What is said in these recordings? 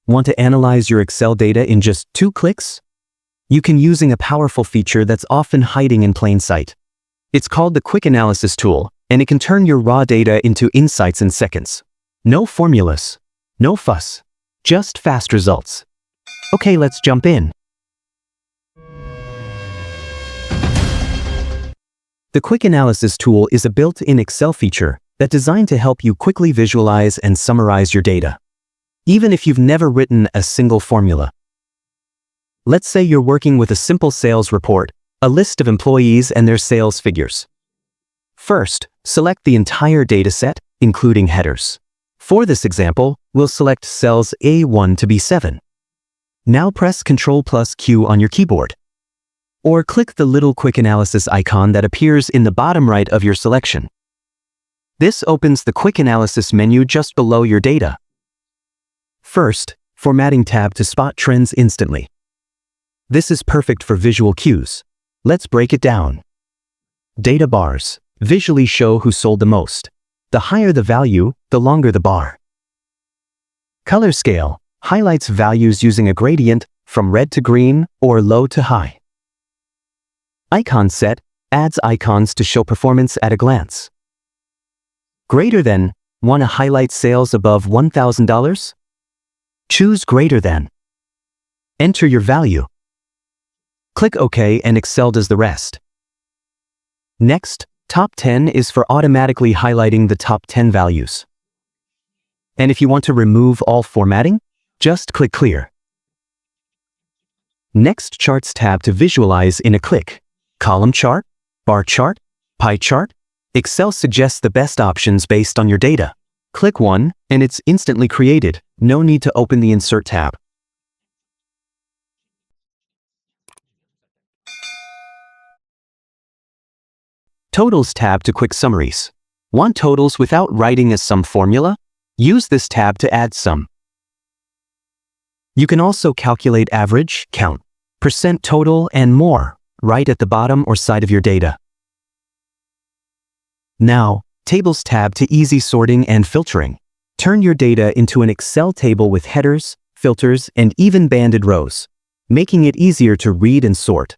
Want to analyze your Excel data in just 2 clicks? You can using a powerful feature that's often hiding in plain sight. It's called the Quick Analysis tool, and it can turn your raw data into insights in seconds. No formulas, no fuss, just fast results. Okay, let's jump in. The Quick Analysis tool is a built-in Excel feature that's designed to help you quickly visualize and summarize your data, even if you've never written a single formula. Let's say you're working with a simple sales report, a list of employees and their sales figures. First, select the entire dataset, including headers. For this example, we'll select cells A1 to B7. Now press Ctrl+Q on your keyboard. Or click the little Quick Analysis icon that appears in the bottom right of your selection. This opens the Quick Analysis menu just below your data. First, Formatting tab to spot trends instantly. This is perfect for visual cues. Let's break it down. Data bars visually show who sold the most. The higher the value, the longer the bar. Color scale highlights values using a gradient from red to green or low to high. Icon set adds icons to show performance at a glance. Greater than, want to highlight sales above $1,000? Choose greater than. Enter your value. Click OK and Excel does the rest. Next, Top 10 is for automatically highlighting the top 10 values. And if you want to remove all formatting, just click Clear. Next, Charts tab to visualize in a click. Column chart, bar chart, pie chart. Excel suggests the best options based on your data. Click one, and it's instantly created. No need to open the Insert tab. Totals tab to quick summaries. Want totals without writing a sum formula? Use this tab to add sum. You can also calculate average, count, percent total, and more, right at the bottom or side of your data. Now, Tables tab to easy sorting and filtering. Turn your data into an Excel table with headers, filters, and even banded rows, making it easier to read and sort.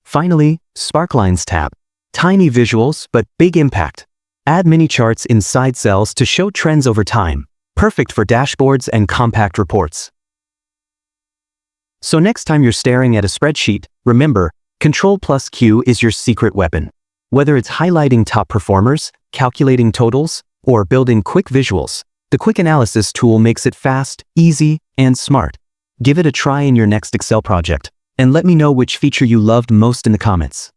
Finally, Sparklines tab. Tiny visuals, but big impact. Add mini charts inside cells to show trends over time. Perfect for dashboards and compact reports. So next time you're staring at a spreadsheet, remember, Ctrl+Q is your secret weapon. Whether it's highlighting top performers, calculating totals, or building quick visuals, the Quick Analysis tool makes it fast, easy, and smart. Give it a try in your next Excel project, and let me know which feature you loved most in the comments.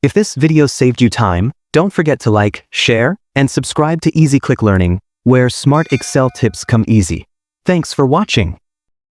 If this video saved you time, don't forget to like, share, and subscribe to Easy Click Learning, where smart Excel tips come easy. Thanks for watching.